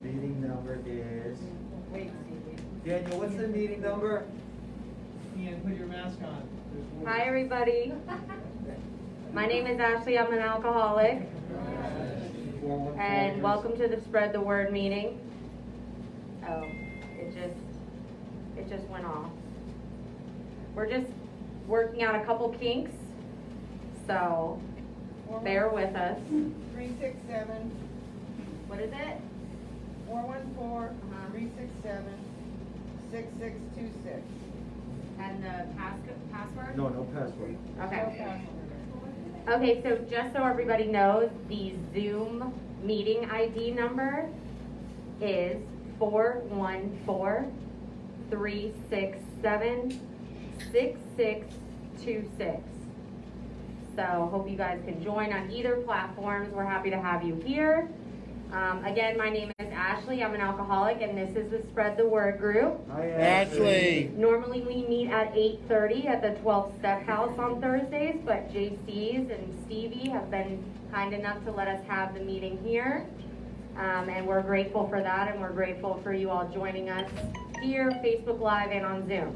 Meeting number is... Daniel, what's the meeting number? Ian, put your mask on. Hi, everybody. My name is Ashley. I'm an alcoholic. And welcome to the Spread the Word meeting. Oh, it just went off. We're just working out a couple kinks, so bear with us. 367. What is it? 414-367-6626. And the password? No password. Okay. Okay, so just so everybody knows, the Zoom meeting ID number is 414-367-6626. So hope you guys can join on either platforms. We're happy to have you here. Again, my name is Ashley. I'm an alcoholic, and this is the Spread the Word group. Hi, Ashley. Normally we meet at 8:30 at the 12-Step House on Thursdays, but JC's and Stevie have been kind enough to let us have the meeting here. And we're grateful for that, and we're grateful for you all joining us here, Facebook Live, and on Zoom.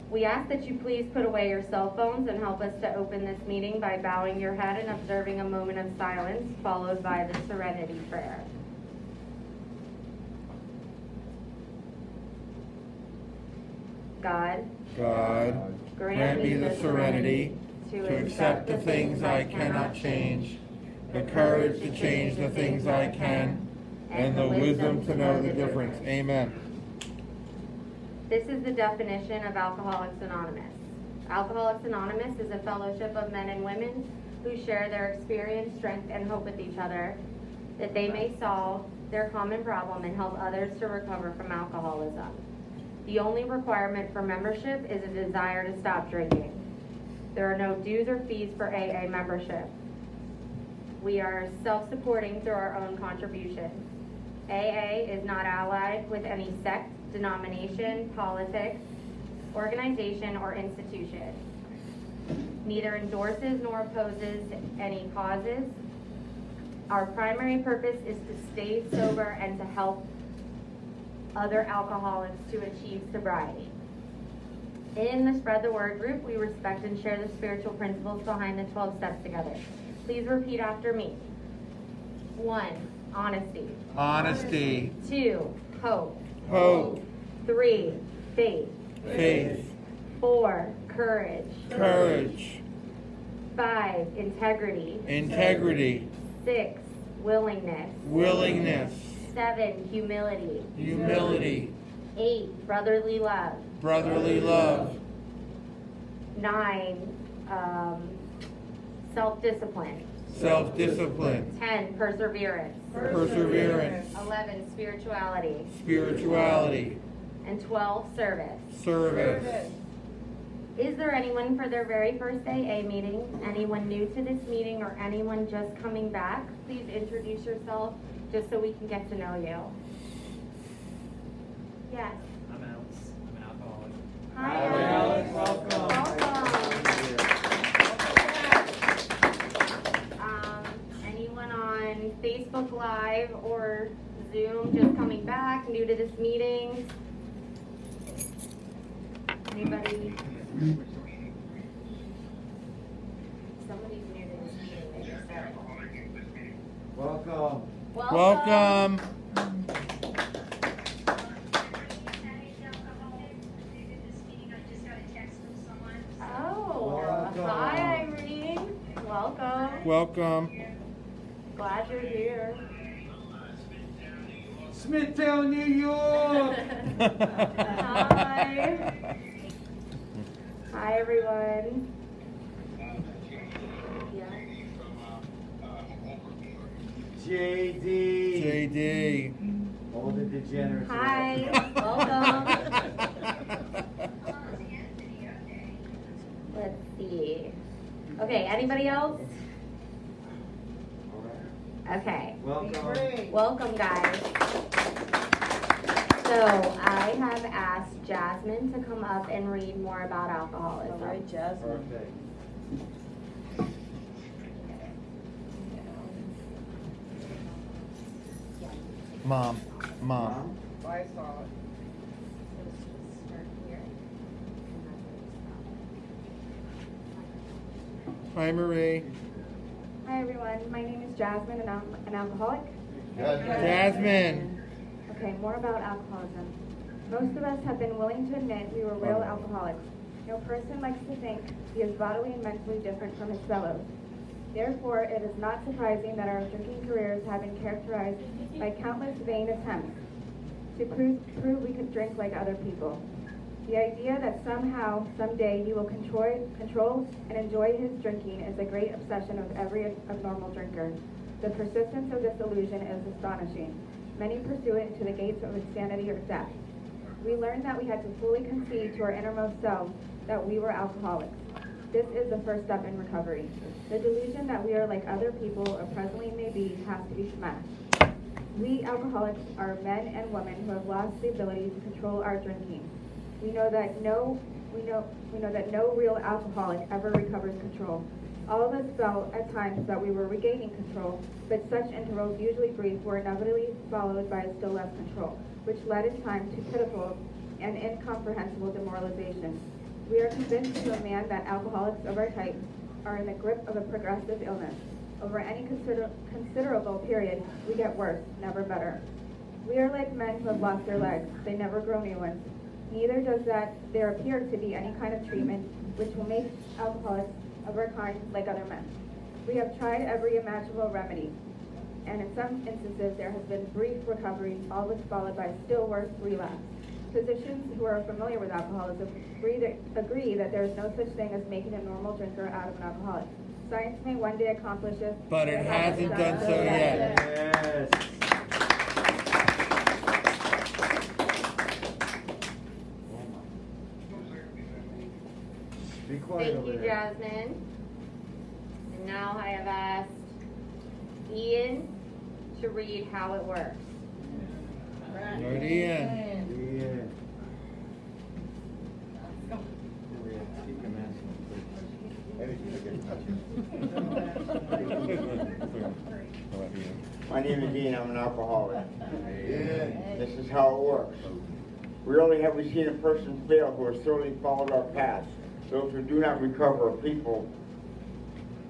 We ask that you please put away your cell phones and help us to open this meeting by bowing your head and observing a moment of silence, followed by the Serenity Prayer. God, grant me the serenity to accept the things I cannot change, the courage to change the things I can, and the wisdom to know the difference. Amen. This is the definition of Alcoholics Anonymous. Alcoholics Anonymous is a fellowship of men and women who share their experience, strength, and hope with each other, that they may solve their common problem and help others to recover from alcoholism. The only requirement for membership is a desire to stop drinking. There are no dues or fees for AA membership. We are self-supporting through our own contributions. AA is not allied with any sect, denomination, politics, organization, or institution. Neither endorses nor opposes any causes. Our primary purpose is to stay sober and to help other alcoholics to achieve sobriety. In the Spread the Word group, we respect and share the spiritual principles behind the 12 steps together. Please repeat after me. 1, honesty. Honesty. 2, hope. Hope. 3, faith. Faith. 4, courage. Courage. 5, integrity. Integrity. 6, willingness. Willingness. 7, humility. Humility. 8, brotherly love. Brotherly love. 9, self-discipline. Self-discipline. 10, perseverance. Perseverance. 11, spirituality. Spirituality. And 12, service. Service. Is there anyone for their very first AA meeting? Anyone new to this meeting or anyone just coming back? Please introduce yourself just so we can get to know you. Yes. I'm Alex. I'm an alcoholic. Hi, Alex. Welcome. Anyone on Facebook Live or Zoom just coming back, new to this meeting? Anybody? Somebody's new to this meeting, they just said. Welcome. Welcome. Oh, Welcome. hi Irene. Welcome. Welcome. Glad you're here. Smithtown, New York. Hi. Hi everyone. Yeah. JD. JD. All the degenerates. Hi. Welcome. Let's see. Okay, anybody else? All right. Okay. Welcome. Welcome, guys. So I have asked Jasmine to come up and read more about alcoholism. All right, Jasmine. Perfect. Mom. I saw it. Hi, Marie. Hi everyone, my name is Jasmine and I'm an alcoholic. Jasmine. Okay, more about alcoholism. Most of us have been willing to admit we were real alcoholics. No person likes to think he is bodily and mentally different from his fellows. Therefore, it is not surprising that our drinking careers have been characterized by countless vain attempts to prove we could drink like other people. The idea that somehow, someday, he will control and enjoy his drinking is a great obsession of every abnormal drinker. The persistence of this illusion is astonishing. Many pursue it to the gates of insanity or death. We learned that we had to fully concede to our innermost selves that we were alcoholics. This is the first step in recovery. The delusion that we are like other people, or presently may be, has to be smashed. We alcoholics are men and women who have lost the ability to control our drinking. We know that no real alcoholic ever recovers control. All of us felt at times that we were regaining control, but such intervals, usually brief, were inevitably followed by still less control, which led in time to pitiful and incomprehensible demoralization. We are convinced to a man that alcoholics of our type are in the grip of a progressive illness. Over any considerable period, we get worse, never better. We are like men who have lost their legs. They never grow new ones. Neither does that there appear to be any kind of treatment which will make alcoholics of our kind like other men. We have tried every imaginable remedy, and in some instances there has been brief recovery, always followed by still worse relapse. Physicians who are familiar with alcoholism agree that there is no such thing as making a normal drinker out of an alcoholic. Science may one day accomplish this, But it hasn't done so yet. Yes. Be quiet Thank over you, there. Jasmine. And now I have asked Ian to read how it works. Lord Ian. Yeah. Keep your mask My name is Ian, I'm an alcoholic. This is how it works. Rarely have we seen a person fail who has thoroughly followed our path. Those who do not recover are people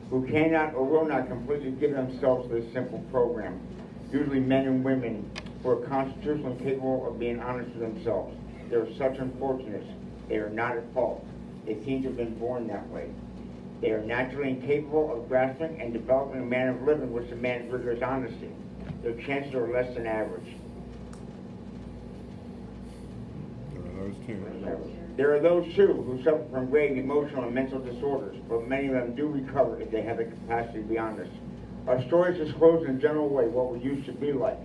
who cannot or will not completely give themselves to this simple program. Usually men and women who are constitutionally capable of being honest with themselves. They are such unfortunates. They are not at fault. They seem to have been born that way. They are naturally incapable of grasping and developing a manner of living which demands rigorous honesty. Their chances are less than average. There are those two. There are those, too, who suffer from grave emotional and mental disorders, but many of them do recover if they have the capacity to be honest. Our stories disclose in a general way what we used to be like,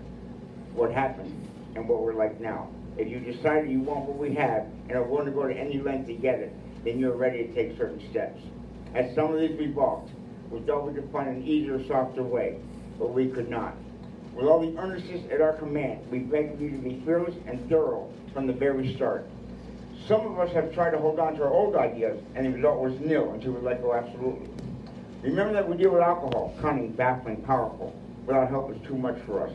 what happened, and what we're like now. If you decided you want what we have and are willing to go to any length to get it, then you're ready to take certain steps. As some of these we balked, we thought we could find an easier, softer way, but we could not. With all the earnestness at our command, we begged you to be fearless and thorough from the very start. Some of us have tried to hold on to our old ideas, and the result was nil until we let go absolutely. Remember that we deal with alcohol, cunning, baffling, powerful. Without help is too much for us.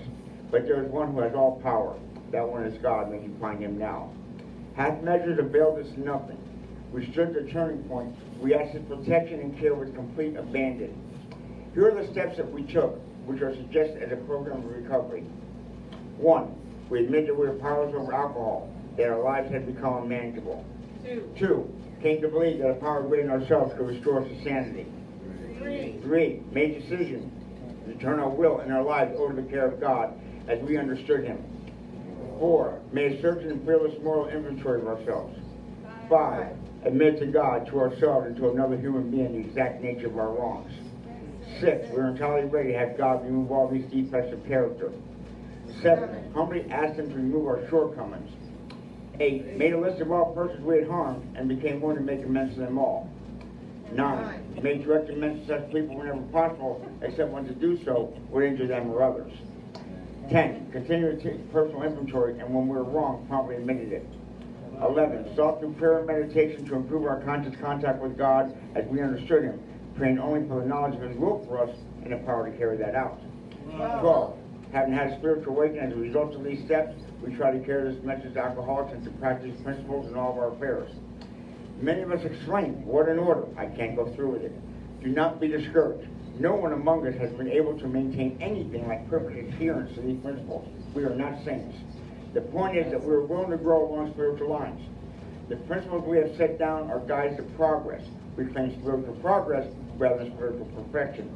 But there is one who has all power. That one is God, when you find him now. Half measures availed us nothing. We stood at the turning point. We asked his protection and care with complete abandon. Here are the steps that we took, which are suggested as a program of recovery. 1, we admit that we were powerless over alcohol, that our lives had become unmanageable. 2, came to believe that a power greater than ourselves could restore us to sanity. 3, made decisions to turn our will and our lives over to the care of God as we understood him. 4, made a searching and fearless moral inventory of ourselves. 5, admit to God, to ourselves, and to another human being the exact nature of our wrongs. 6, we were entirely ready to have God remove all these defects of character. 7, humbly asked him to remove our shortcomings. 8, made a list of all persons we had harmed and became willing to make amends to them all. 9, made direct amends to such people whenever possible, except when to do so would injure them or others. 10, continued to take personal inventory, and when we were wrong, promptly admitted it. 11, sought through prayer and meditation to improve our conscious contact with God as we understood him, praying only for the knowledge of his will for us and the power to carry that out. 12, Having had a spiritual awakening as a result of these steps, we try to carry this message to alcoholics and to practice principles in all of our affairs. Many of us exclaim, "What an order! I can't go through with it." Do not be discouraged. No one among us has been able to maintain anything like perfect adherence to these principles. We are not saints. The point is that we are willing to grow along spiritual lines. The principles we have set down are guides to progress. We claim spiritual progress rather than spiritual perfection.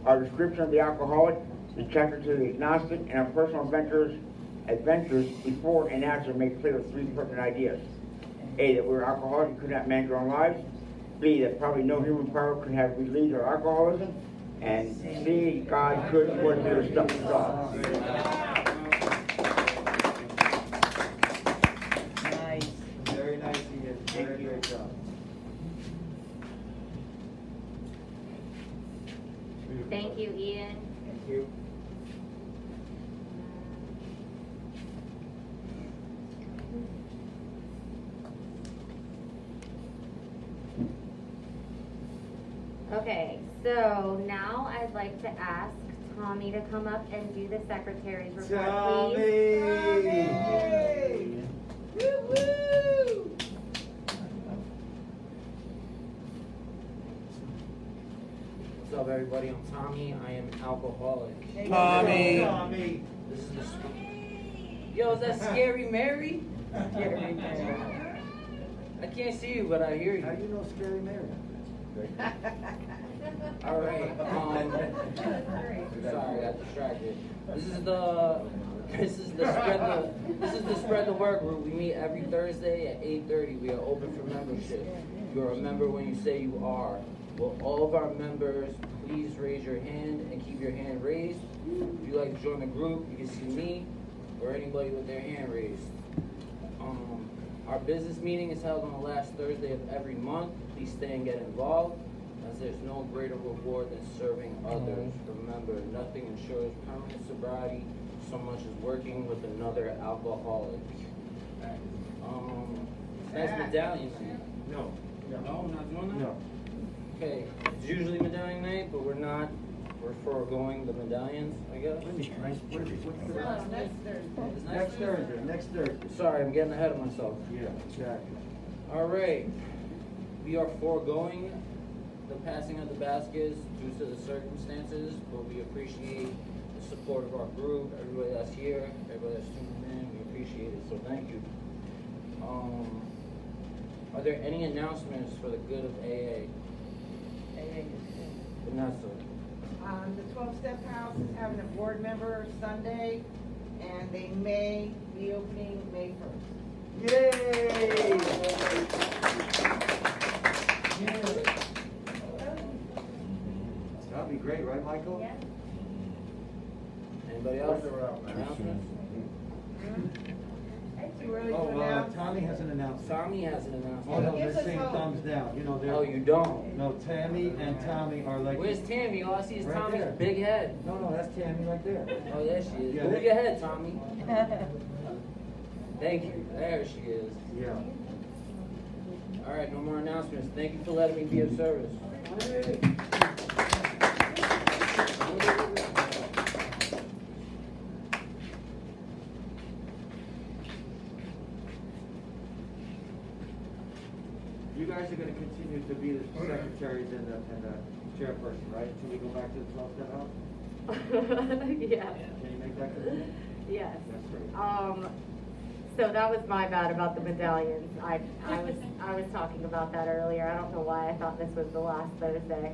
Our description of the alcoholic, the chapter to the agnostic, and our personal adventures before and after make clear three pertinent ideas. A, that we were alcoholics and could not manage our own lives. B, that probably no human power could have relieved our alcoholism. And C, God could when we were stuck in God. Nice. Very nice, Ian. Very great job. Thank you, Ian. Thank you. Okay, so now I'd like to ask Tommy to come up and do the secretary's report, please. Tommy! Woo-woo! What's up, everybody? I'm Tommy. I am an alcoholic. Tommy. Tommy! This is the Yo, is that Scary Mary? I can't see you, but I hear How do you. you know Scary Mary? All right. Sorry, I got distracted. This is the spread the word group. We meet every Thursday at 8:30. We are open for membership. You're a member when you say you are. Will all of our members please raise your hand and keep your hand raised? If you'd like to join the group, you can see me or anybody with their hand raised. Our business meeting is held on the last Thursday of every month. Please stay and get involved, as there's no greater reward than serving others. Remember, nothing ensures permanent sobriety so much as working with another alcoholic. That's medallion night. No. No, we're not doing that? No. Okay, it's usually medallion night, but we're not. We're foregoing the medallions, I guess. What's the It's next Thursday? Next Thursday. Sorry, I'm getting ahead of myself. Yeah, exactly. All right, we are foregoing the passing of the baskets due to the circumstances, but we appreciate the support of our group, everybody that's here, everybody that's tuning in. We appreciate it, so thank you. Are there any announcements for the good of AA? Vanessa. The 12-Step House is having a board member Sunday, and they may be opening May 1st. Yay! That'd be great, right, Michael? Yeah. Anybody else? Announcements? Too early to Oh, announce. Tommy hasn't announced. Tommy has an announcement. Oh, no, Gives they're us saying hope. thumbs down, you know, they're. Oh, you don't? No, Tammy and Tommy are like. Where's Tammy? All I see is Right Tommy's there. big head. No, that's Tammy right there. Oh, there she is. Yeah, Move they- your head, Tommy. Thank you. There she is. Yeah. All right, no more announcements. Thank you for letting me be of service. You guys are gonna continue to be the secretaries and the chairperson, right? Until we go back to the 12-step house? Yeah, Can you make that commitment? yes. That's great. So that was my bad about the medallions. I was talking about that earlier. I don't know why I thought this was the last Thursday.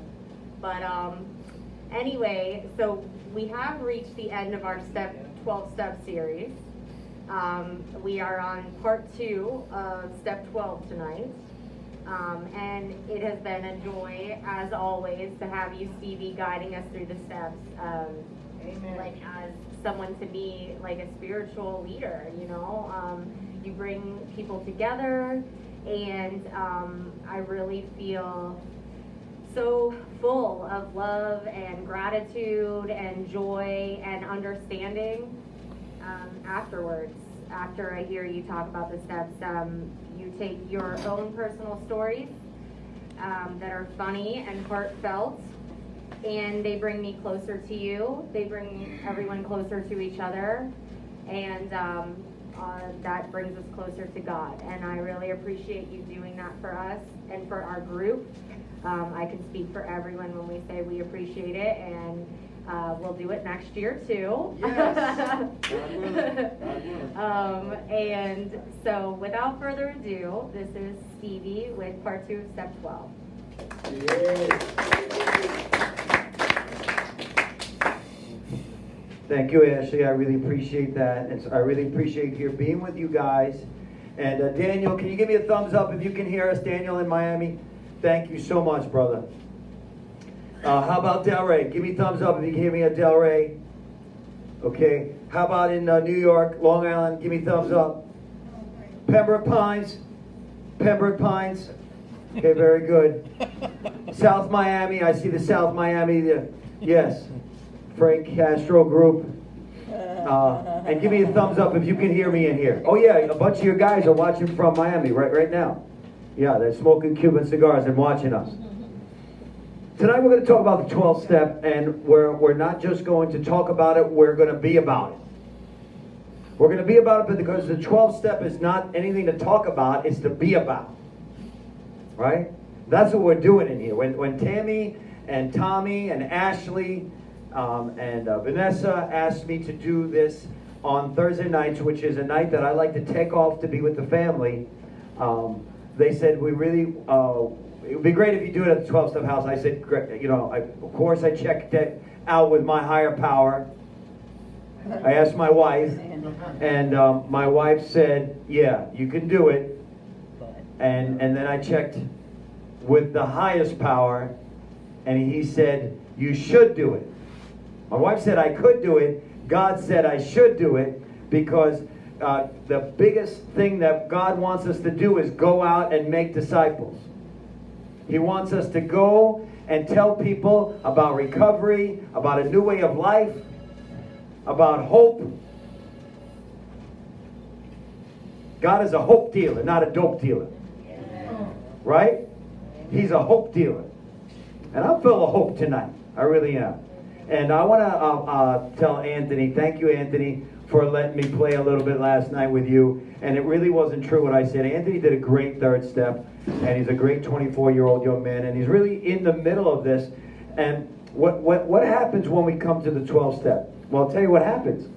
But anyway, so we have reached the end of our 12-step series. We are on part 2 of step 12 tonight. And it has been a joy, as always, to have you, Stevie, guiding us through the steps. Amen. Like as someone to be like a spiritual leader, you know. You bring people together, and I really feel so full of love and gratitude and joy and understanding afterwards. After I hear you talk about the steps, you take your own personal stories that are funny and heartfelt, and they bring me closer to you. They bring everyone closer to each other, and that brings us closer to God. And I really appreciate you doing that for us and for our group. I can speak for everyone when we say we appreciate it, and we'll do it next year too. Yes. God willing. God willing. And so without further ado, this is Stevie with part 2 of step 12. Thank you, Ashley. I really appreciate that. And so I really appreciate here being with you guys. And Daniel, can you give me a thumbs up if you can hear us? Daniel in Miami. Thank you so much, brother. How about Delray? Give me thumbs up if you can hear me at Delray. Okay. How about in New York, Long Island? Give me thumbs up. Pembroke Pines. Pembroke Pines. Okay, very good. South Miami. I see the South Miami. Yes. Frank Castro group. And give me a thumbs up if you can hear me in here. Oh yeah, a bunch of your guys are watching from Miami right now. Yeah, they're smoking Cuban cigars and watching us. Tonight we're going to talk about the 12th step, and we're not just going to talk about it, we're going to be about it. We're going to be about it because the 12th step is not anything to talk about, it's to be about. Right? That's what we're doing in here. When Tammy and Tommy and Ashley and Vanessa asked me to do this on Thursday nights, which is a night that I like to take off to be with the family, they said, we really, it would be great if you do it at the 12-step house. I said, you know, of course I checked it out with my higher power. I asked my wife, and my wife said, yeah, you can do it. And then I checked with the highest power, and he said, you should do it. My wife said I could do it. God said I should do it because the biggest thing that God wants us to do is go out and make disciples. He wants us to go and tell people about recovery, about a new way of life, about hope. God is a hope dealer, not a dope dealer. Right? He's a hope dealer. And I'm full of hope tonight. I really am. And I want to tell Anthony, thank you, Anthony, for letting me play a little bit last night with you. And it really wasn't true what I said. Anthony did a great third step, and he's a great 24-year-old young man, and he's really in the middle of this. And what happens when we come to the 12th step? Well, I'll tell you what happens.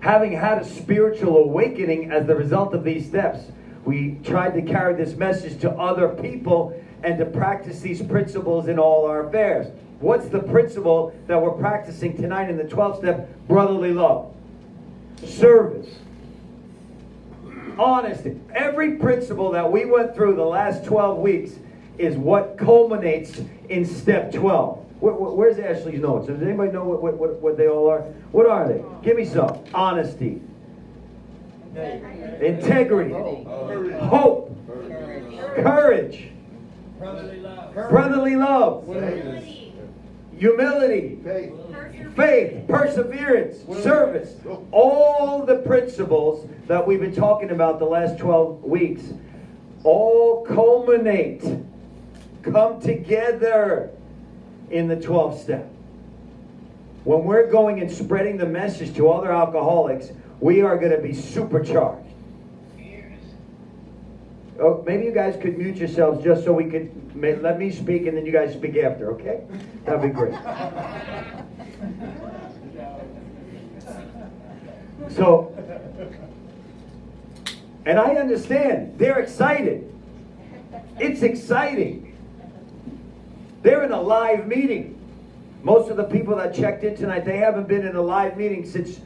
Having had a spiritual awakening as the result of these steps, we tried to carry this message to other people and to practice these principles in all our affairs. What's the principle that we're practicing tonight in the 12th step? Brotherly love, service, honesty. Every principle that we went through the last 12 weeks is what culminates in step 12. Where's Ashley's notes? Does anybody know what they all are? What are they? Give me some. Honesty, integrity, hope, courage, brotherly love, humility, faith, perseverance, service. All the principles that we've been talking about the last 12 weeks all culminate, come together in the 12th step. When we're going and spreading the message to other alcoholics, we are going to be supercharged. Oh, maybe you guys could mute yourselves just so we could let me speak and then you guys speak after, okay? That'd be great. So, and I understand. They're excited. It's exciting. They're in a live meeting. Most of the people that checked in tonight, they haven't been in a live meeting since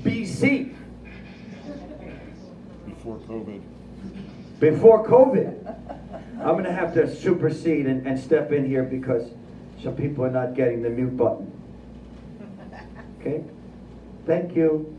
BC. Before COVID. Before COVID. I'm going to have to supersede and step in here because some people are not getting the mute button. Okay? Thank you.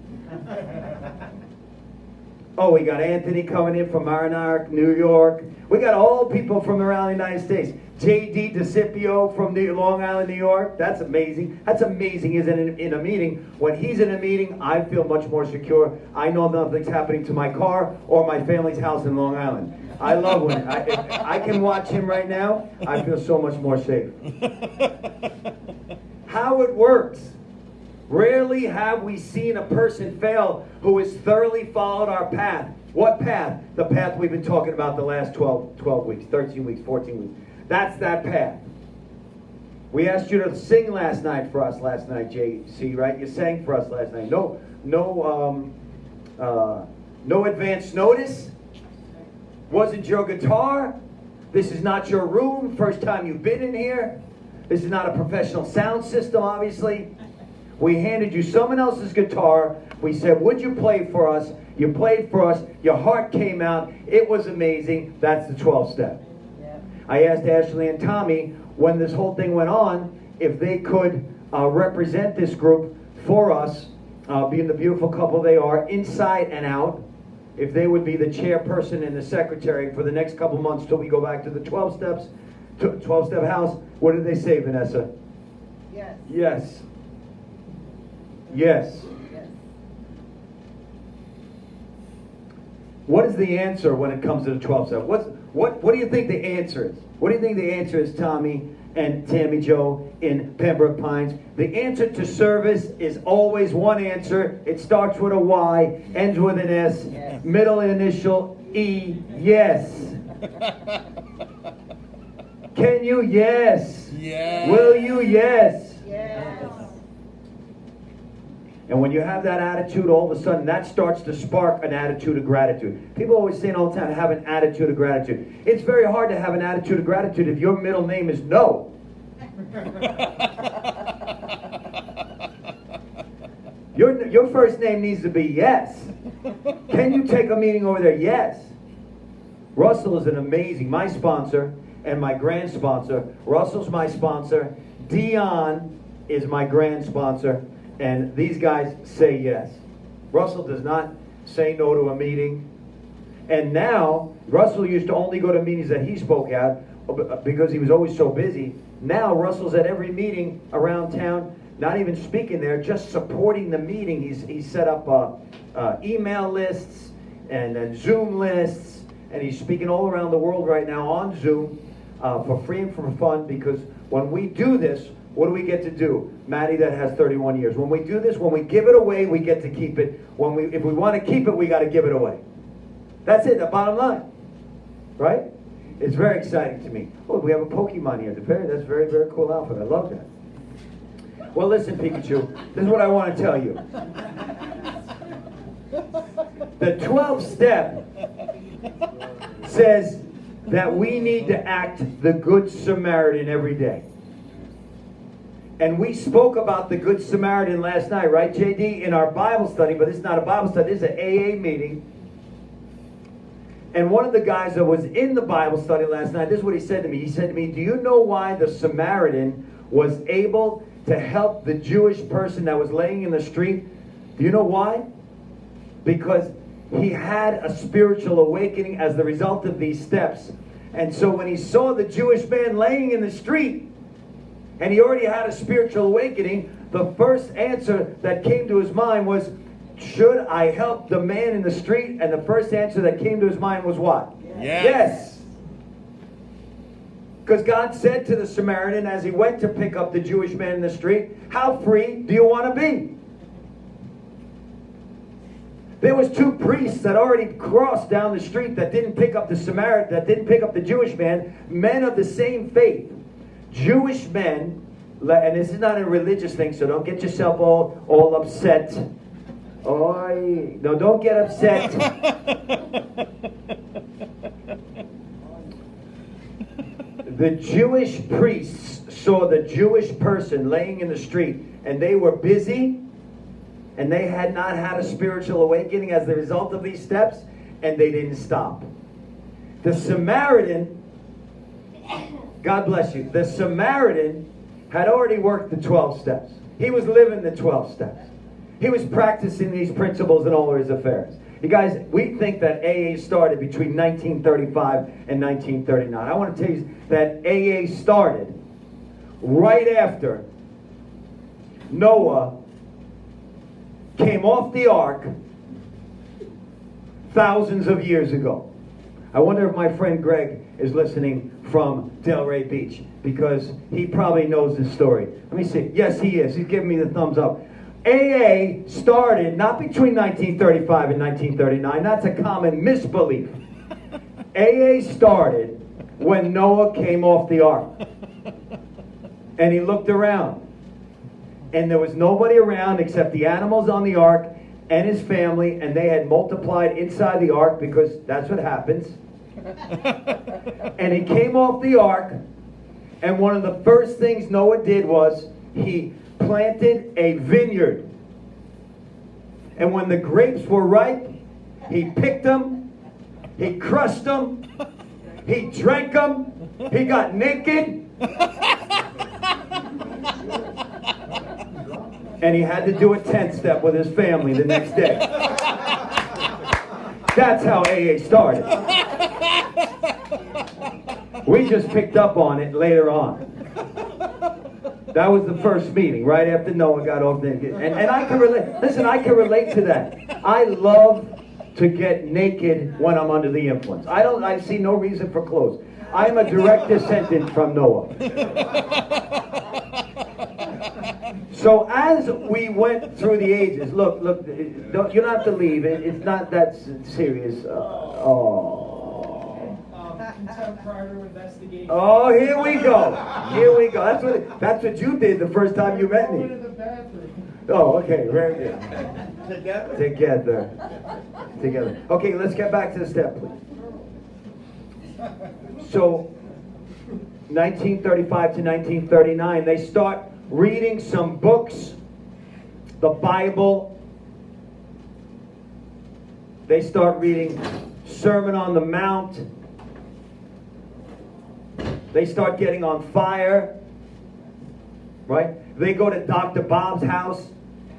Oh, we got Anthony coming in from Monarch, New York. We got all people from around the United States. J.D. DeCipio from Long Island, New York. That's amazing. That's amazing, isn't it, in a meeting? When he's in a meeting, I feel much more secure. I know nothing's happening to my car or my family's house in Long Island. I love when if I can watch him right now, I feel so much more safe. How it works. Rarely have we seen a person fail who has thoroughly followed our path. What path? The path we've been talking about the last 12 weeks, 13 weeks, 14 weeks. That's that path. We asked you to sing last night for us last night, JC, right? You sang for us last night. No advance notice. Wasn't your guitar. This is not your room. First time you've been in here. This is not a professional sound system, obviously. We handed you someone else's guitar. We said, would you play for us? You played for us. Your heart came out. It was amazing. That's the 12 step. I asked Ashley and Tommy, when this whole thing went on, if they could represent this group for us, being the beautiful couple they are, inside and out, if they would be the chairperson and the secretary for the next couple months till we go back to the 12 steps, 12-step house. What did they say, Vanessa? Yes. Yes. Yes. Yes. What is the answer when it comes to the 12 step? What do you think the answer is? What do you think the answer is, Tommy and Tammy Joe in Pembroke Pines? The answer to service is always one answer. It starts with a Y, ends with an S, Yes. middle initial E. Yes. Can you? Yes. Yes. Will you? Yes. Yes. And when you have that attitude, all of a sudden that starts to spark an attitude of gratitude. People always saying all the time, have an attitude of gratitude. It's very hard to have an attitude of gratitude if your middle name is no. Your first name needs to be yes. Can you take a meeting over there? Yes. Russell is an amazing, my sponsor and my grand sponsor. Russell's my sponsor. Dion is my grand sponsor. And these guys say yes. Russell does not say no to a meeting. And now, Russell used to only go to meetings that he spoke at because he was always so busy. Now, Russell's at every meeting around town, not even speaking there, just supporting the meeting. He's set up email lists and Zoom lists, and he's speaking all around the world right now on Zoom for free and for fun, because when we do this, what do we get to do? Maddie, that has 31 years. When we do this, when we give it away, we get to keep it. If we want to keep it, we got to give it away. That's it, the bottom line. Right? It's very exciting to me. Oh, we have a Pokemon here. That's very, very cool outfit. I love that. Well, listen, Pikachu. This is what I want to tell you. The 12th step says that we need to act the Good Samaritan every day. And we spoke about the Good Samaritan last night, right, JD, in our Bible study, but it's not a Bible study, it's an AA meeting. And one of the guys that was in the Bible study last night, this is what he said to me. He said to me, do you know why the Samaritan was able to help the Jewish person that was laying in the street? Do you know why? Because he had a spiritual awakening as the result of these steps. And so when he saw the Jewish man laying in the street, and he already had a spiritual awakening, the first answer that came to his mind was, should I help the man in the street? And the first answer that came to his mind was what? Yes. Because God said to the Samaritan as he went to pick up the Jewish man in the street, how free do you want to be? There was two priests that already crossed down the street that didn't pick up the Samaritan, that didn't pick up the Jewish man, men of the same faith. Jewish men, and this is not a religious thing, so don't get yourself all upset. No, don't get upset. The Jewish priests saw the Jewish person laying in the street, and they were busy, and they had not had a spiritual awakening as the result of these steps, and they didn't stop. The Samaritan, God bless you, the Samaritan had already worked the 12 steps. He was living the 12 steps. He was practicing these principles in all of his affairs. You guys, we think that AA started between 1935 and 1939. I want to tell you that AA started right after Noah came off the ark thousands of years ago. I wonder if my friend Greg is listening from Delray Beach, because he probably knows this story. Let me see. Yes, he is. He's giving me the thumbs up. AA started not between 1935 and 1939. That's a common misbelief. AA started when Noah came off the ark. And he looked around. And there was nobody around except the animals on the ark and his family, and they had multiplied inside the ark, because that's what happens. And he came off the ark, and one of the first things Noah did was he planted a vineyard. And when the grapes were ripe, he picked them, he crushed them, he drank them, he got naked, and he had to do a 10-step with his family the next day. That's how AA started. We just picked up on it later on. That was the first meeting, right after Noah got off the... And I can relate. Listen, I can relate to that. I love to get naked when I'm under the influence. I see no reason for clothes. I'm a direct descendant from Noah. So as we went through the ages, look, you don't have to leave. It's not that serious. Prior investigation. Oh, here we go. Here we go. That's what you did the first time you met me. Going to the bathroom. Oh, okay, very good. Together? Together. Okay, let's get back to the step, please. So, 1935 to 1939, they start reading some books, the Bible. They start reading Sermon on the Mount. They start getting on fire, right? They go to Dr. Bob's house.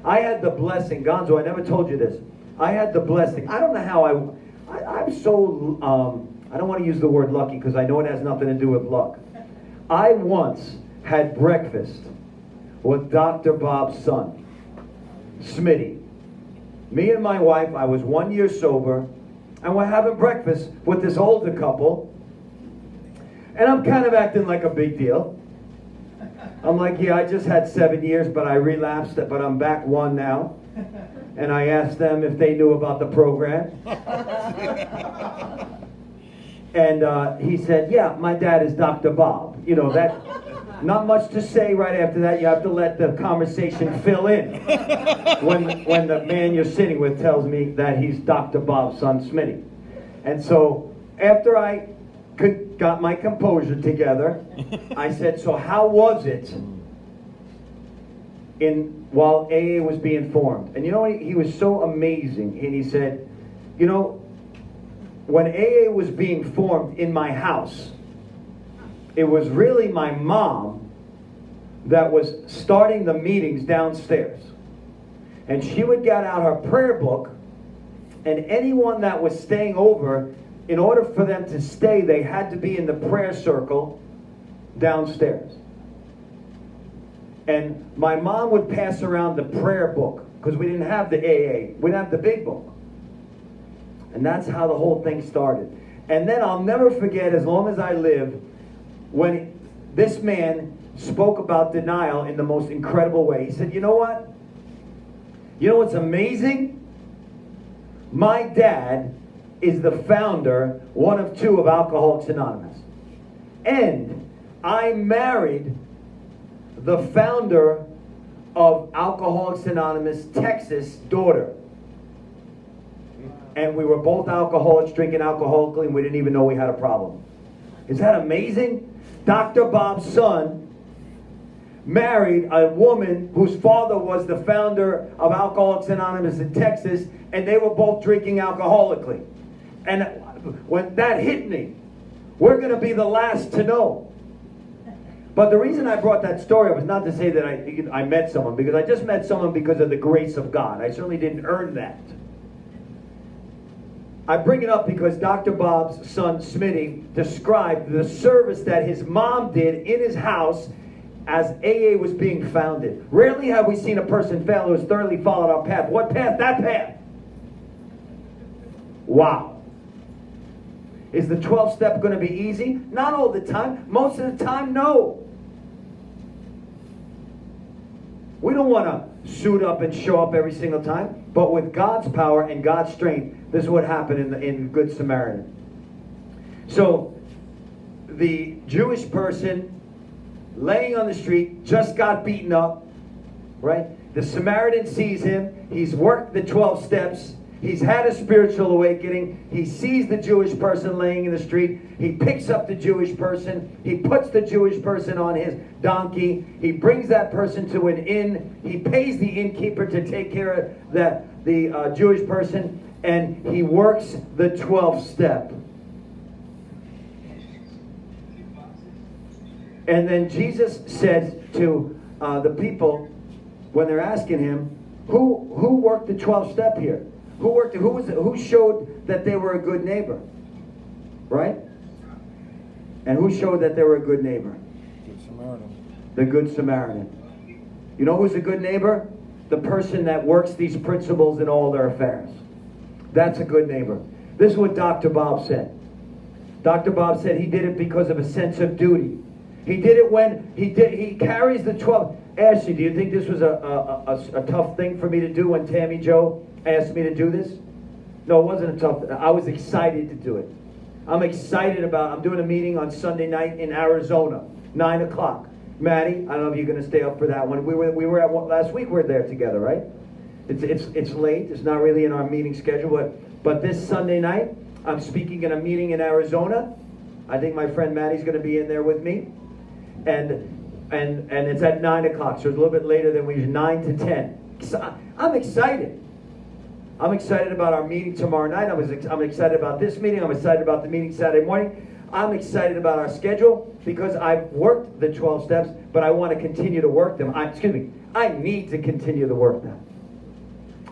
I had the blessing, Gonzo, I never told you this. I had the blessing. I don't know how I'm so, I don't want to use the word lucky, because I know it has nothing to do with luck. I once had breakfast with Dr. Bob's son, Smitty. Me and my wife, I was 1 year sober, and we're having breakfast with this older couple. And I'm kind of acting like a big deal. I'm like, yeah, I just had 7 years, but I relapsed, but I'm back 1 now. And I asked them if they knew about the program. And he said, yeah, my dad is Dr. Bob. You know, that, not much to say right after that. You have to let the conversation fill in. When the man you're sitting with tells me that he's Dr. Bob's son, Smitty. And so after I got my composure together, I said, so how was it while AA was being formed? And you know, he was so amazing. And he said, you know, when AA was being formed in my house, it was really my mom that was starting the meetings downstairs. And she would get out her prayer book, and anyone that was staying over, in order for them to stay, they had to be in the prayer circle downstairs. And my mom would pass around the prayer book, because we didn't have the AA. We didn't have the big book. And that's how the whole thing started. And then I'll never forget, as long as I live, when this man spoke about denial in the most incredible way. He said, you know what? You know what's amazing? My dad is the founder, 1 of 2, of Alcoholics Anonymous. And I married the founder of Alcoholics Anonymous, Texas, daughter. And we were both alcoholics, drinking alcoholically, and we didn't even know we had a problem. Is that amazing? Dr. Bob's son married a woman whose father was the founder of Alcoholics Anonymous in Texas, and they were both drinking alcoholically. And when that hit me, we're going to be the last to know. But the reason I brought that story up was not to say that I met someone, because I just met someone because of the grace of God. I certainly didn't earn that. I bring it up because Dr. Bob's son, Smitty, described the service that his mom did in his house as AA was being founded. Rarely have we seen a person fail who has thoroughly followed our path. What path? That path. Wow. Is the 12th step going to be easy? Not all the time. Most of the time, no. We don't want to suit up and show up every single time. But with God's power and God's strength, this is what happened in Good Samaritan. So, the Jewish person laying on the street just got beaten up, right? The Samaritan sees him. He's worked the 12 steps. He's had a spiritual awakening. He sees the Jewish person laying in the street. He picks up the Jewish person. He puts the Jewish person on his donkey. He brings that person to an inn. He pays the innkeeper to take care of the Jewish person. And he works the 12th step. And then Jesus says to the people, when they're asking him, who worked the 12th step here? Who showed that they were a good neighbor? Right? And who showed that they were a good neighbor? Good Samaritan. The Good Samaritan. You know who's a good neighbor? The person that works these principles in all their affairs. That's a good neighbor. This is what Dr. Bob said. Dr. Bob said he did it because of a sense of duty. He did it when he carries the 12. Ashley, do you think this was a tough thing for me to do when Tammy Jo asked me to do this? No, it wasn't a tough thing. I was excited to do it. I'm doing a meeting on Sunday night in Arizona, 9 o'clock. Maddie, I don't know if you're going to stay up for that one. We were at one last week. We were there together, right? It's late. It's not really in our meeting schedule, but this Sunday night, I'm speaking in a meeting in Arizona. I think my friend Maddie's going to be in there with me, and it's at 9 o'clock, so it's a little bit later than we usually, 9 to 10. So I'm excited. I'm excited about our meeting tomorrow night. I'm excited about this meeting. I'm excited about the meeting Saturday morning. I'm excited about our schedule because I've worked the 12 steps, but I want to continue to work them. I need to continue to work them.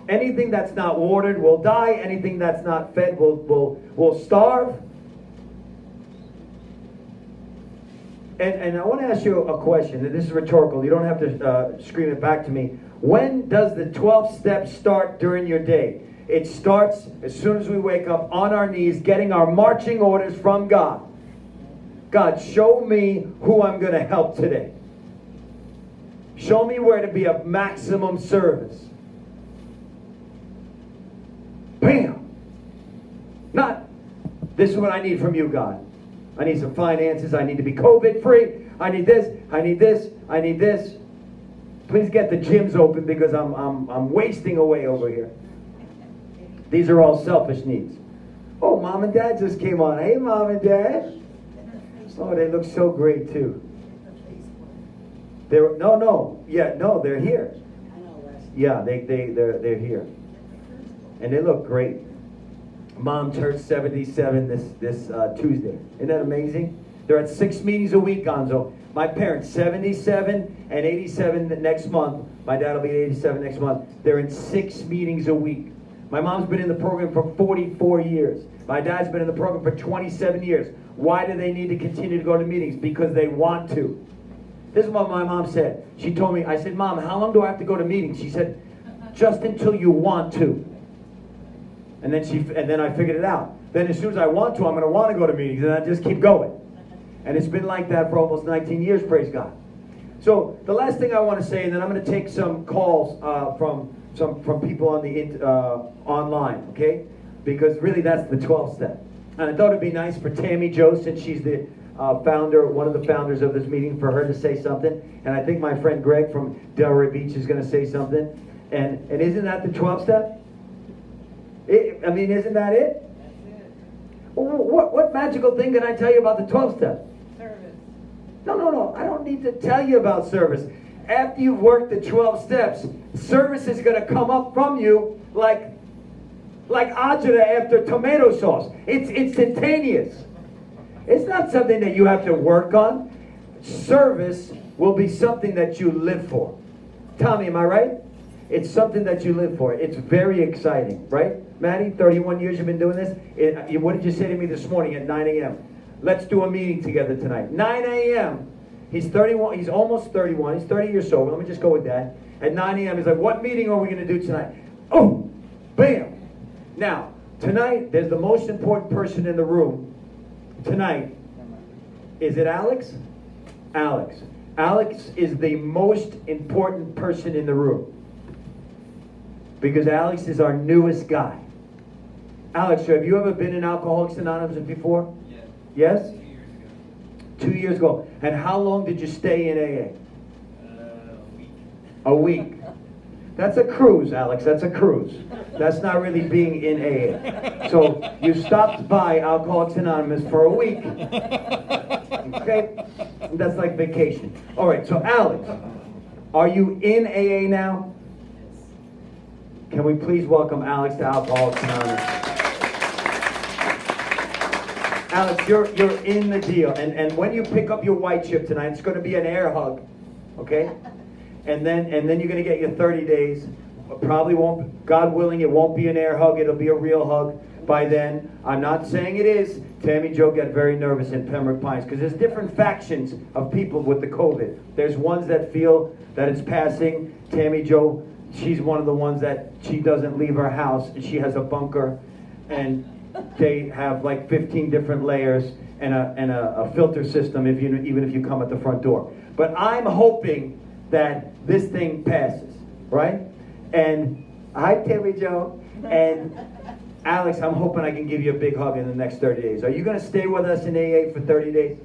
Anything that's not watered will die. Anything that's not fed will starve. And I want to ask you a question. This is rhetorical. You don't have to scream it back to me. When does the 12th step start during your day? It starts as soon as we wake up on our knees, getting our marching orders from God. God, show me who I'm going to help today. Show me where to be of maximum service. Bam! Not, this is what I need from you, God. I need some finances. I need to be COVID free. I need this. I need this. I need this. Please get the gyms open because I'm wasting away over here. These are all selfish needs. Oh, Mom and Dad just came on. Hey, Mom and Dad. Oh, they look so great too. They're here. Yeah, they're here, and they look great. Mom turned 77 this Tuesday. Isn't that amazing? They're at 6 meetings a week, Gonzo. My parents, 77 and 87 next month. My dad will be 87 next month. They're in 6 meetings a week. My mom's been in the program for 44 years. My dad's been in the program for 27 years. Why do they need to continue to go to meetings? Because they want to. This is what my mom said. She told me, I said, Mom, how long do I have to go to meetings? She said, just until you want to. And then I figured it out. Then as soon as I want to, I'm going to want to go to meetings, and I just keep going. And it's been like that for almost 19 years, praise God. So the last thing I want to say, and then I'm going to take some calls from people on the online, okay? Because really that's the 12th step. And I thought it'd be nice for Tammy Jo, since she's the founder, one of the founders of this meeting, for her to say something. And I think my friend Greg from Delray Beach is going to say something. And isn't that the 12th step? Isn't that it? That's it. What magical thing can I tell you about the 12th step? Service. No. I don't need to tell you about service. After you've worked the 12 steps, service is going to come up from you like ajita after tomato sauce. It's instantaneous. It's not something that you have to work on. Service will be something that you live for. Tommy, am I right? It's something that you live for. It's very exciting, right? Maddie, 31 years you've been doing this. What did you say to me this morning at 9 a.m.? Let's do a meeting together tonight. 9 a.m. He's 31. He's almost 31. He's 30 years sober. Let me just go with that. At 9 a.m. he's like, what meeting are we going to do tonight? Oh, bam. Now, tonight, there's the most important person in the room. Tonight, is it Alex? Alex. Alex is the most important person in the room. Because Alex is our newest guy. Alex, have you ever been in Alcoholics Anonymous before? Yes. Yes? 2 years ago. 2 years ago. And how long did you stay in AA? A week. A week. That's a cruise, Alex. That's a cruise. That's not really being in AA. So you stopped by Alcoholics Anonymous for a week. Okay? That's like vacation. All right, so Alex, are you in AA now? Can we please welcome Alex to Alcoholics Anonymous? Alex, you're in the deal. And when you pick up your white chip tonight, it's going to be an air hug. Okay? And then you're going to get your 30 days. Probably won't, God willing, it won't be an air hug. It'll be a real hug by then. I'm not saying it is. Tammy Jo got very nervous in Pembroke Pines because there's different factions of people with the COVID. There's ones that feel that it's passing. Tammy Jo, she's one of the ones that she doesn't leave her house. And she has a bunker. And they have like 15 different layers and a filter system even if you come at the front door. But I'm hoping that this thing passes, right? And hi, Tammy Jo. And Alex, I'm hoping I can give you a big hug in the next 30 days. Are you going to stay with us in AA for 30 days?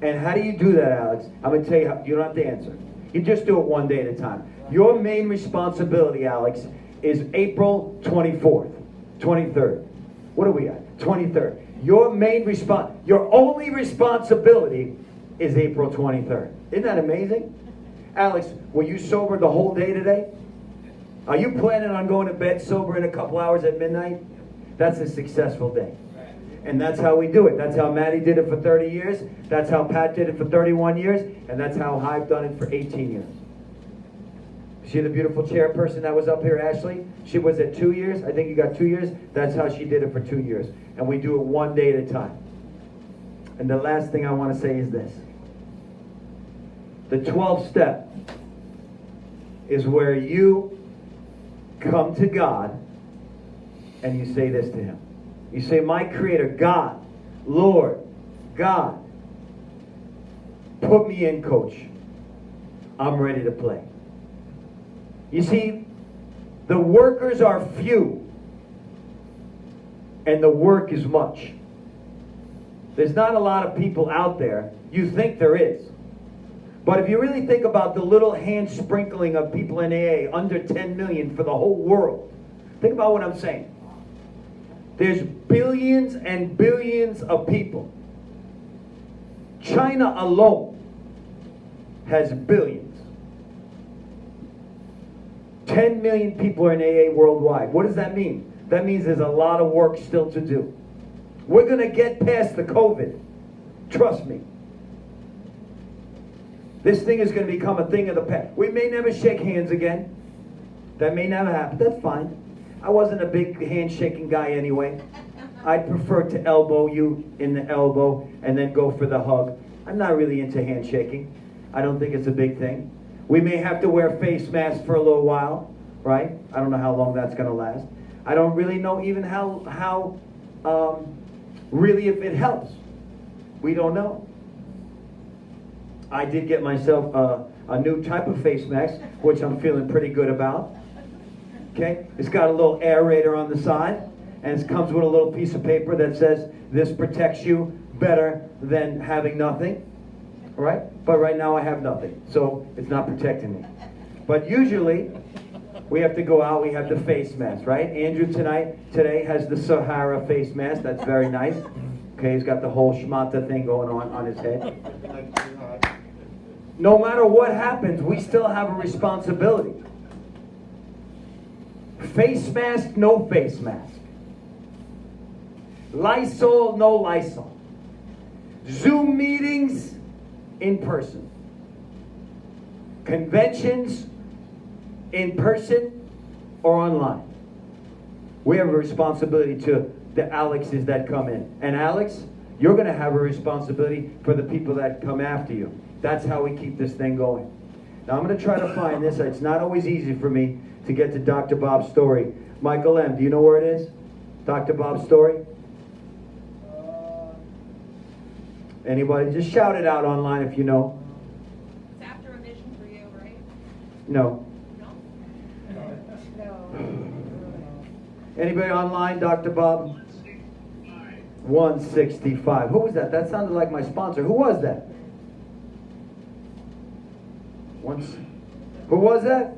And how do you do that, Alex? I'm going to tell you how. You don't have to answer. You just do it one day at a time. Your main responsibility, Alex, is April 24th, 23rd. What are we at? 23rd. Your only responsibility is April 23rd. Isn't that amazing? Alex, were you sober the whole day today? Are you planning on going to bed sober in a couple hours at midnight? That's a successful day. And that's how we do it. That's how Maddie did it for 30 years. That's how Pat did it for 31 years. And that's how I've done it for 18 years. See the beautiful chairperson that was up here, Ashley? She was at 2 years. I think you got 2 years. That's how she did it for 2 years. And we do it one day at a time. And the last thing I want to say is this. The 12th step is where you come to God and you say this to him. You say, my Creator, God, Lord, God, put me in, Coach. I'm ready to play. You see, the workers are few and the work is much. There's not a lot of people out there. You think there is. But if you really think about the little hand sprinkling of people in AA, under 10 million for the whole world, think about what I'm saying. There's billions and billions of people. China alone has billions. 10 million people are in AA worldwide. What does that mean? That means there's a lot of work still to do. We're going to get past the COVID. Trust me. This thing is going to become a thing of the past. We may never shake hands again. That may never happen. That's fine. I wasn't a big handshaking guy anyway. I'd prefer to elbow you in the elbow and then go for the hug. I'm not really into handshaking. I don't think it's a big thing. We may have to wear face masks for a little while, right? I don't know how long that's going to last. I don't really know even how really if it helps. We don't know. I did get myself a new type of face mask, which I'm feeling pretty good about. Okay? It's got a little aerator on the side, and it comes with a little piece of paper that says, this protects you better than having nothing. Right? But right now I have nothing, so it's not protecting me. But usually, we have to go out, we have the face mask, right? Andrew today has the Sahara face mask. That's very nice. Okay, he's got the whole schmata thing going on his head. No matter what happens, we still have a responsibility. Face mask, no face mask. Lysol, no Lysol. Zoom meetings, in person. Conventions, in person or online. We have a responsibility to the Alexes that come in. And Alex, you're going to have a responsibility for the people that come after you. That's how we keep this thing going. Now I'm going to try to find this. It's not always easy for me to get to Dr. Bob's story. Michael M., do you know where it is? Dr. Bob's story? Anybody? Just shout it out online if you know. It's after a vision for you, right? No. Anybody online, Dr. Bob? 165. Who was that? That sounded like my sponsor. Who was that? Who was that?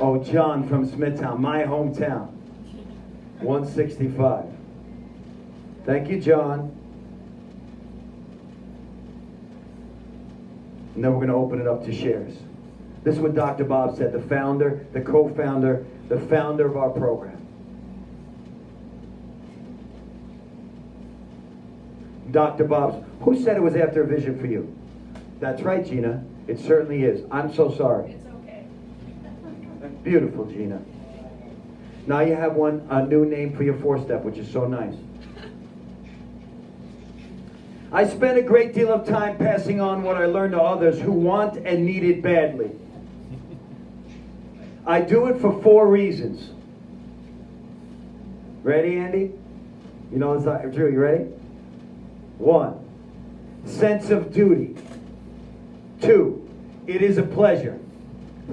Oh, John from Smithtown, my hometown. 165. Thank you, John. And then we're going to open it up to shares. This is what Dr. Bob said, the founder, the co-founder, the founder of our program. Dr. Bob's, who said it was after a vision for you? That's right, Gina. It certainly is. I'm so sorry. It's okay. Beautiful, Gina. Now you have a new name for your 4-step, which is so nice. I spend a great deal of time passing on what I learned to others who want and need it badly. I do it for 4 reasons. Ready, Andy? You know this, Drew, you ready? 1, sense of duty. 2, it is a pleasure.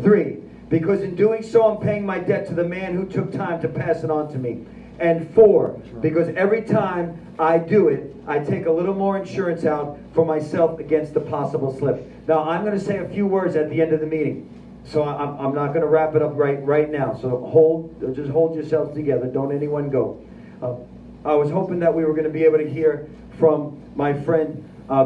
3, because in doing so I'm paying my debt to the man who took time to pass it on to me. And 4, because every time I do it, I take a little more insurance out for myself against the possible slip. Now, I'm going to say a few words at the end of the meeting. So I'm not going to wrap it up right now. So just hold yourselves together. Don't anyone go. I was hoping that we were going to be able to hear from my friend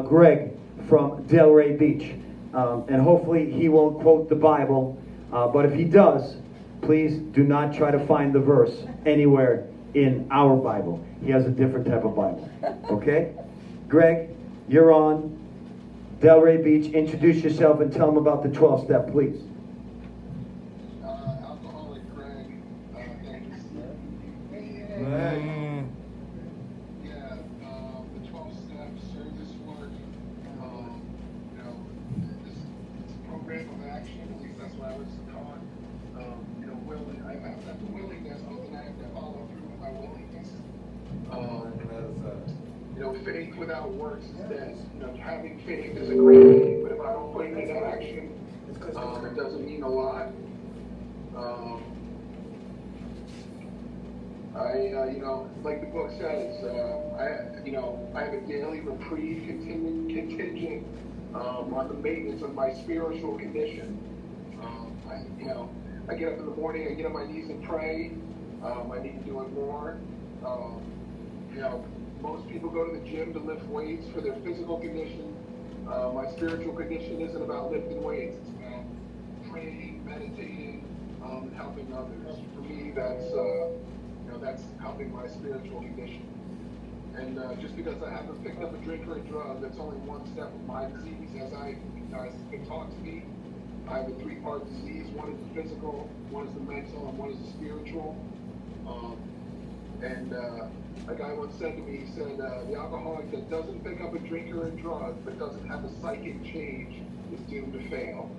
Greg from Delray Beach. And hopefully he won't quote the Bible. But if he does, please do not try to find the verse anywhere in our Bible. He has a different type of Bible. Okay? Greg, you're on Delray Beach. Introduce yourself and tell them about the 12-step, please. Alcoholic Greg, thank you, Steve. Yeah, the 12 steps, service work, this program of action, at least that's what I was taught. I have that willingness, but then I have to follow through with my willingness. Faith without works is dead. Having faith is a great thing, but if I don't put it into action, it doesn't mean a lot. Like the book says, I have a daily reprieve contingent on the maintenance of my spiritual condition. I get up in the morning, I get on my knees and pray. I need to do it more. Most people go to the gym to lift weights for their physical condition. My spiritual condition isn't about lifting weights. It's about praying, meditating, and helping others. For me, that's helping my spiritual condition. And just because I haven't picked up a drink or a drug, that's only one step of my disease. As it's been taught to me, I have a 3-part disease. One is the physical, one is the mental, and one is the spiritual. A guy once said to me, he said, the alcoholic that doesn't pick up a drink or a drug, but doesn't have a psychic change, is doomed to fail.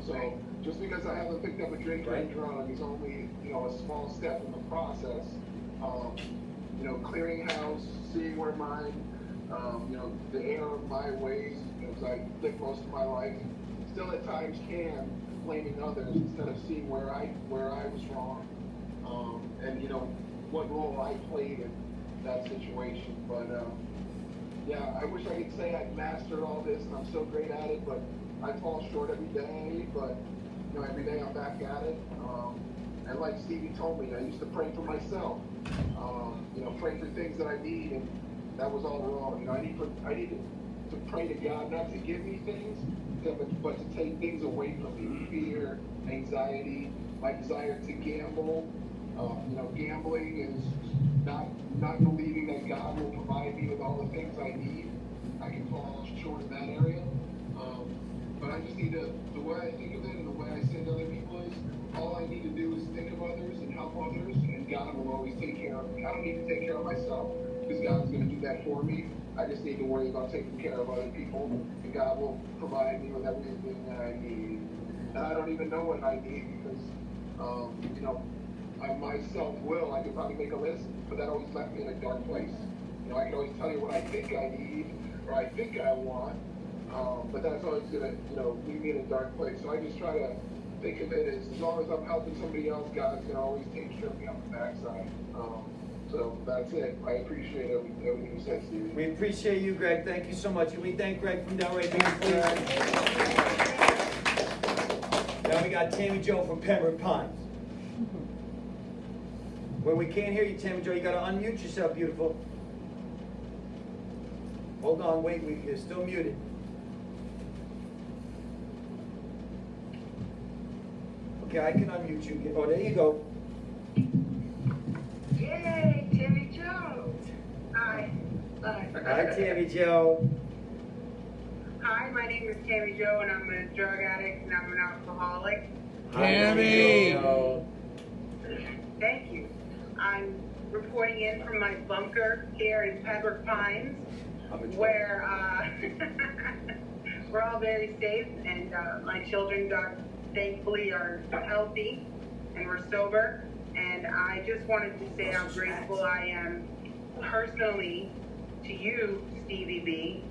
So just because I haven't picked up a drink or a drug is only, a small step in the process. Clearing house, seeing where the error of my ways, as I live most of my life, still at times can blaming others instead of seeing where I was wrong, and what role I played in that situation. But I wish I could say I'd mastered all this and I'm so great at it, but I fall short every day. But every day I'm back at it. And like Stevie told me, I used to pray for myself. Pray for things that I need, and that was all wrong. I need to pray to God not to give me things, but to take things away from me. Fear, anxiety, my desire to gamble. Gambling is not believing that God will provide me with all the things I need. I can fall short in that area. but I just need to, the way I think of it and the way I say to other people is, all I need to do is think of others and help others, and God will always take care of me. I don't need to take care of myself, because God's going to do that for me. I just need to worry about taking care of other people, and God will provide me with everything that I need. And I don't even know what I need, because, you know, I myself will, I could probably make a list, but that always left me in a dark place. You know, I can always tell you what I think I need, or I think I want, but that's always gonna, you know, leave me in a dark place. So I just try to think of it as long as I'm helping somebody else, God's gonna always take care of me on the backside. So that's it. I appreciate everything you said, Stevie. We appreciate you, Greg. Thank you so much. And we thank Greg from Delray Beach, please. Now we got Tammy Jo from Pembroke Pines. When we can't hear you, Tammy Jo, you gotta unmute yourself, beautiful. Hold on, wait, you're still muted. Okay, I can unmute you. Oh, there you go. Yay, Tammy Jo. Hi. Hi, Tammy Jo. Hi, my name is Tammy Jo, and I'm a drug addict and I'm an alcoholic. Tammy! Thank you. I'm reporting in from my bunker here in Pembroke Pines, where we're all very safe, and my children, God, thankfully, are healthy and we're sober. And I just wanted to say how grateful I am personally to you, Stevie B,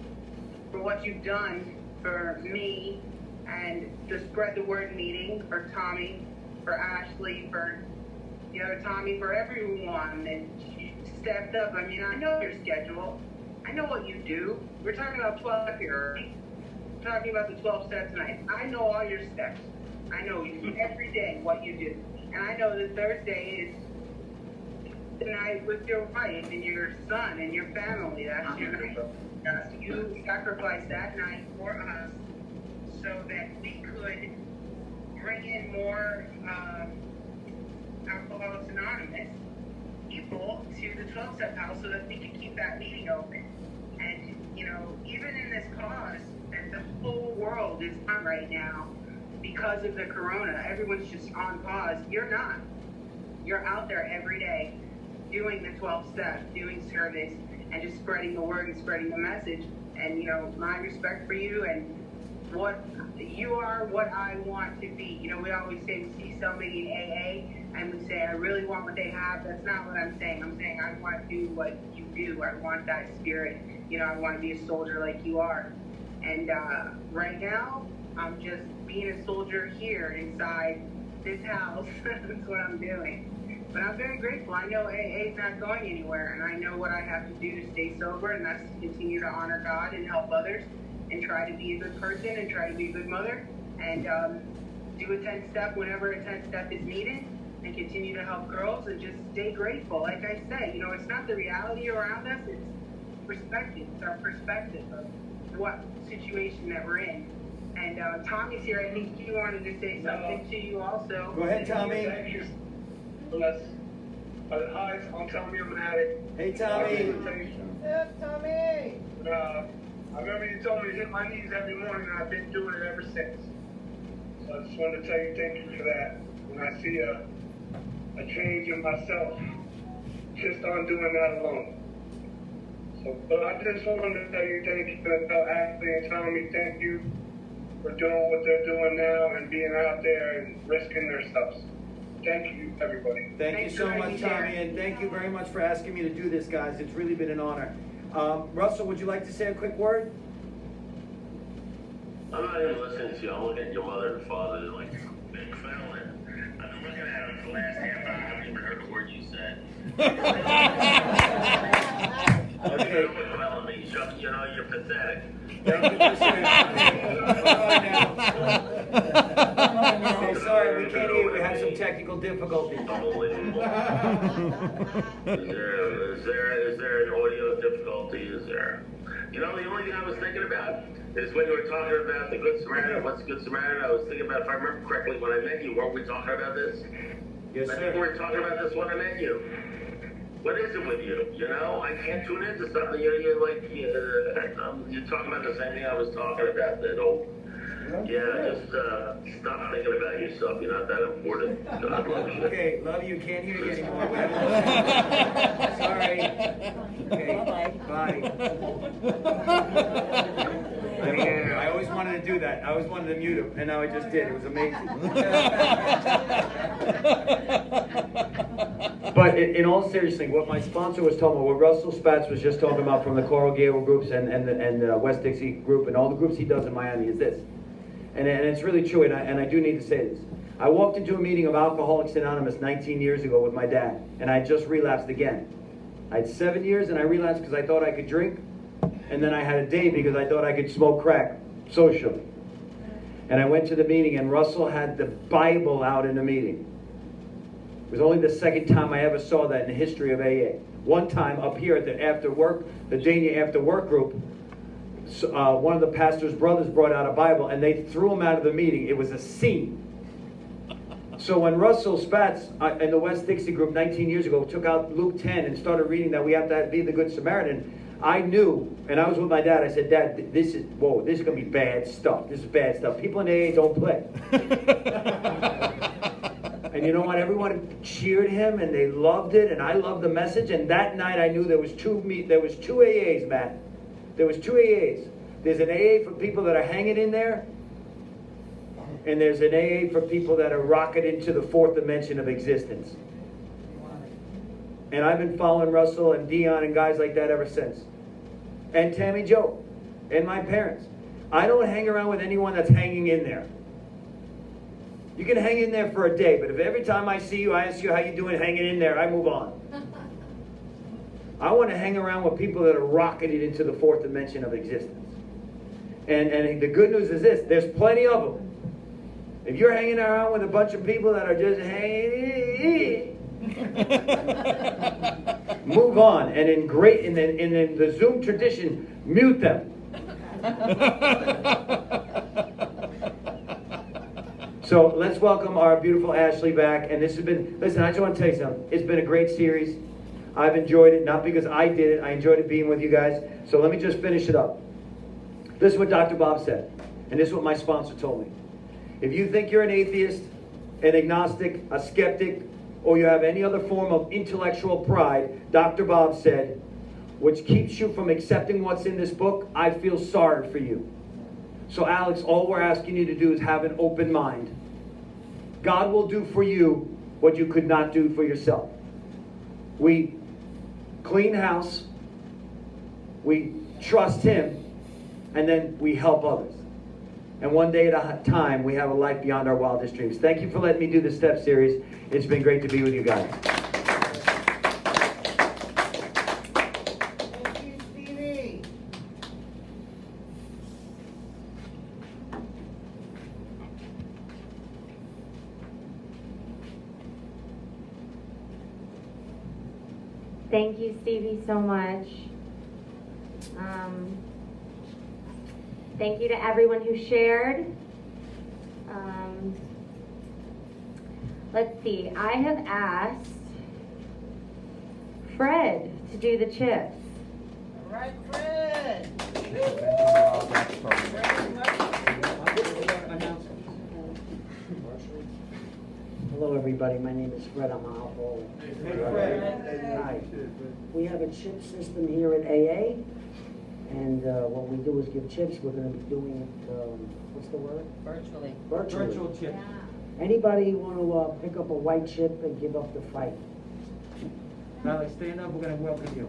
for what you've done for me and the Spread the Word meeting, for Tommy, for Ashley, for the other Tommy, for everyone that stepped up. I mean, I know your schedule. I know what you do. We're talking about 12 here, right? We're talking about the 12 steps tonight. I know all your steps. I know you every day what you do. And I know that Thursday is the night with your wife and your son and your family. That's your night. You sacrificed that night for us so that we could bring in more Alcoholics Anonymous people to the 12-step house so that we could keep that meeting open. And, you know, even in this cause that the whole world is on right now, because of the corona, everyone's just on pause. You're not. You're out there every day doing the 12 steps, doing service, and just spreading the word and spreading the message. And, you know, my respect for you and what you are, what I want to be. You know, we always say we see somebody in AA and we say, I really want what they have. That's not what I'm saying. I'm saying I want to do what you do. I want that spirit. You know, I want to be a soldier like you are. And right now, I'm just being a soldier here inside this house. That's what I'm doing. But I'm very grateful. I know AA is not going anywhere, and I know what I have to do to stay sober, and that's to continue to honor God and help others, and try to be a good person, and try to be a good mother, and do a 10-step whenever a 10-step is needed, and continue to help girls, and just stay grateful. Like I said, you know, it's not the reality around us, it's perspective. It's our perspective of what situation that we're in. And Tommy's here. I think he wanted to say something to you also. Go ahead, Tommy. Thank you. Bless. Hi, I'm Tommy. I'm an addict. Hey, Tommy. Yes, Tommy. I remember you told me to hit my knees every morning, and I've been doing it ever since. So I just wanted to tell you thank you for that. When I see a change in myself, just on doing that alone. So, but I just wanted to tell you thank you, and tell Ashley and Tommy thank you for doing what they're doing now and being out there and risking their stuff. Thank you, everybody. Thank you so much, Tommy, and thank you very much for asking me to do this, guys. It's really been an honor. Russell, would you like to say a quick word? I'm not even listening to you. I'm looking at your mother and father. They're like, big fella. I've been looking at them for the last half hour. I haven't even heard a word you said. Okay. You know, you're pathetic. Thank you for saying Okay, sorry, we can't hear you. We had some technical difficulties. Unbelievable. Is there an audio difficulty? Is there? You know, the only thing I was thinking about is when you were talking about the Good Samaritan. What's the Good Samaritan? I was thinking about, if I remember correctly, when I met you, weren't we talking about this? Yes, I sir. think we were talking about this when I met you. What is it with you? You know, I can't tune into something. You're talking about the same thing I was talking about. That old Yeah, just stop thinking about yourself. You're not that important. God loves you. Okay, love you. Can't hear you anymore. Sorry. Okay. Bye. I always wanted to do that. I always wanted to mute him, and now I just did. It was amazing. But in all seriousness, what my sponsor was talking about, what Russell Spatz was just talking about from the Coral Gable groups and the West Dixie group and all the groups he does in Miami is this. And it's really true, and I do need to say this. I walked into a meeting of Alcoholics Anonymous 19 years ago with my dad, and I just relapsed again. I had 7 years, and I relapsed because I thought I could drink, and then I had a day because I thought I could smoke crack socially. And I went to the meeting, and Russell had the Bible out in the meeting. It was only the second time I ever saw that in the history of AA. One time up here at the after work, the Dania after work group, one of the pastor's brothers brought out a Bible, and they threw him out of the meeting. It was a scene. So when Russell Spatz in the West Dixie group 19 years ago took out Luke 10 and started reading that we have to be the Good Samaritan, I knew, and I was with my dad, I said, Dad, this is going to be bad stuff. This is bad stuff. People in AA don't play. And you know what? Everyone cheered him, and they loved it, and I loved the message. And that night I knew there was two AAs, Matt. There was two AAs. There's an AA for people that are hanging in there, and there's an AA for people that are rocketed into the fourth dimension of existence. And I've been following Russell and Dion and guys like that ever since. And Tammy Jo, and my parents. I don't hang around with anyone that's hanging in there. You can hang in there for a day, but if every time I see you, I ask you how you doing hanging in there, I move on. I want to hang around with people that are rocketed into the fourth dimension of existence. And the good news is this, there's plenty of them. If you're hanging around with a bunch of people that are just hanging, move on. And in the Zoom tradition, mute them. So let's welcome our beautiful Ashley back. And this has been, listen, I just want to tell you something. It's been a great series. I've enjoyed it, not because I did it. I enjoyed it being with you guys. So let me just finish it up. This is what Dr. Bob said. And this is what my sponsor told me. If you think you're an atheist, an agnostic, a skeptic, or you have any other form of intellectual pride, Dr. Bob said, which keeps you from accepting what's in this book, I feel sorry for you. So Alex, all we're asking you to do is have an open mind. God will do for you what you could not do for yourself. We clean house, we trust Him, and then we help others. And one day at a time, we have a life beyond our wildest dreams. Thank you for letting me do the STEP series. It's been great to be with you guys. Thank you, Stevie. Thank you, Stevie, so much. Thank you to everyone who shared. Let's see, I have asked Fred to do the chips. All right, Fred. Hello, everybody. My name is Fred. I'm an alcoholic. Hi. We have a chip system here at AA, and what we do is give chips. We're going to be doing it, what's the word? Virtually. Virtual chips. Anybody want to pick up a white chip and give up the fight? Now, stand up. We're going to welcome you.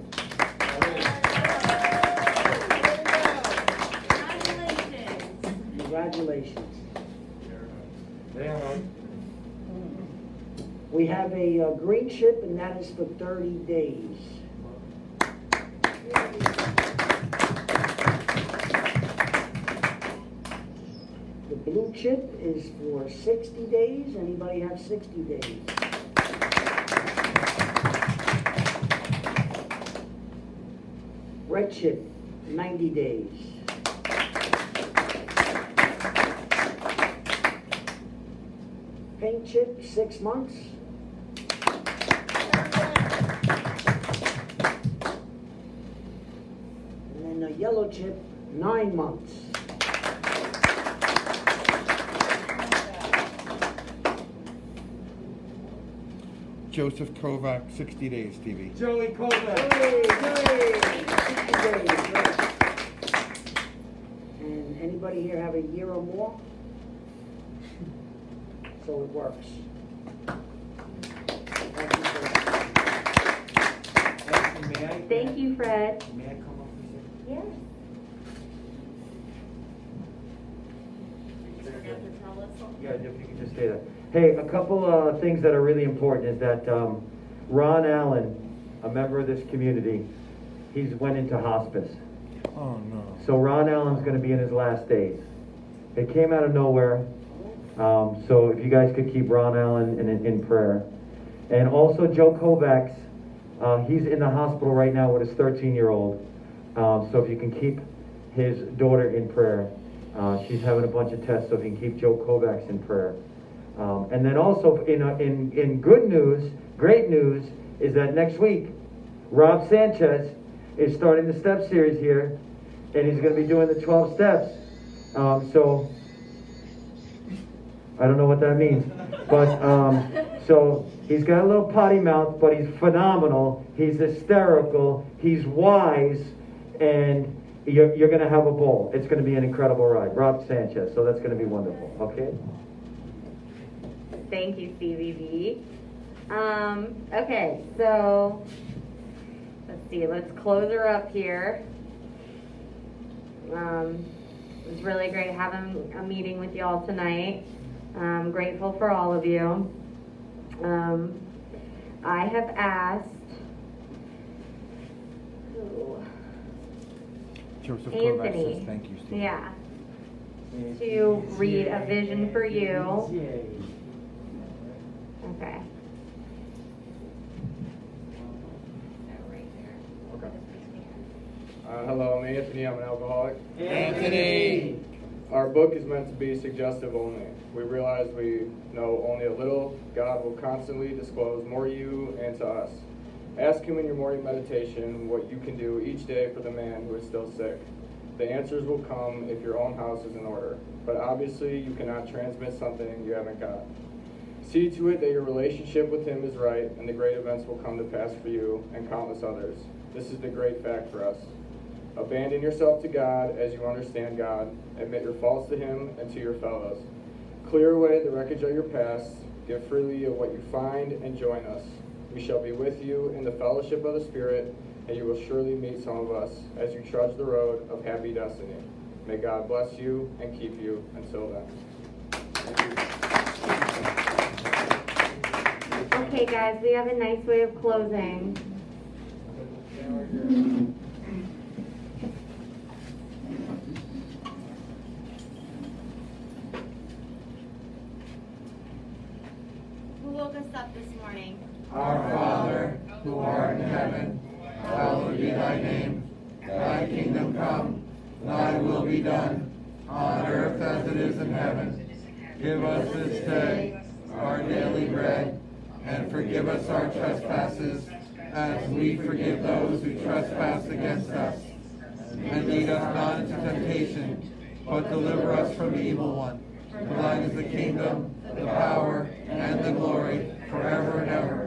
Congratulations. There. We have a green chip, and that is for 30 days. The blue chip is for 60 days. Anybody have 60 days? Red chip, 90 days. Pink chip, 6 months. And then the yellow chip, 9 months. Joseph Kovac, 60 days, Stevie. Joey Kovac. And anybody here have a year or more? So it works. Thank you, Fred. May I come up for a second? Yes. Yeah, if you can just say that. Hey, a couple things that are really important is that Ron Allen, a member of this community, he's went into hospice. Oh, no. So Ron Allen's going to be in his last days. It came out of nowhere. So if you guys could keep Ron Allen in prayer. And also Joe Kovacs, he's in the hospital right now with his 13-year-old. So if you can keep his daughter in prayer. She's having a bunch of tests, so if you can keep Joe Kovacs in prayer. And then also in good news, great news, is that next week, Rob Sanchez is starting the step series here, and he's going to be doing the 12 steps. So I don't know what that means, but so he's got a little potty mouth, but he's phenomenal. He's hysterical. He's wise, and you're going to have a ball. It's going to be an incredible ride. Rob Sanchez, so that's going to be wonderful. Okay. Thank you, Stevie B. Okay, so let's see. Let's close her up here. It was really great having a meeting with y'all tonight. I'm grateful for all of you. I have asked Joseph Anthony, Kovac says thank you, Stevie. yeah, to read a vision for you. Okay. Hello, I'm Anthony. I'm an alcoholic. Anthony! Our book is meant to be suggestive only. We realize we know only a little. God will constantly disclose more to you and to us. Ask Him in your morning meditation what you can do each day for the man who is still sick. The answers will come if your own house is in order. But obviously, you cannot transmit something you haven't got. See to it that your relationship with Him is right, and the great events will come to pass for you and countless others. This is the great fact for us. Abandon yourself to God as you understand God. Admit your faults to Him and to your fellows. Clear away the wreckage of your past. Give freely of what you find and join us. We shall be with you in the fellowship of the Spirit, and you will surely meet some of us as you trudge the road of happy destiny. May God bless you and keep you until then. Okay, guys, we have a nice way of closing. Who woke us up this morning? Our Father, who art in heaven, hallowed be thy name. Thy kingdom come, thy will be done, on earth as it is in heaven. Give us this day our daily bread, and forgive us our trespasses, as we forgive those who trespass against us. And lead us not into temptation, but deliver us from the evil one. For thine is the kingdom, the power, and the glory, forever and ever.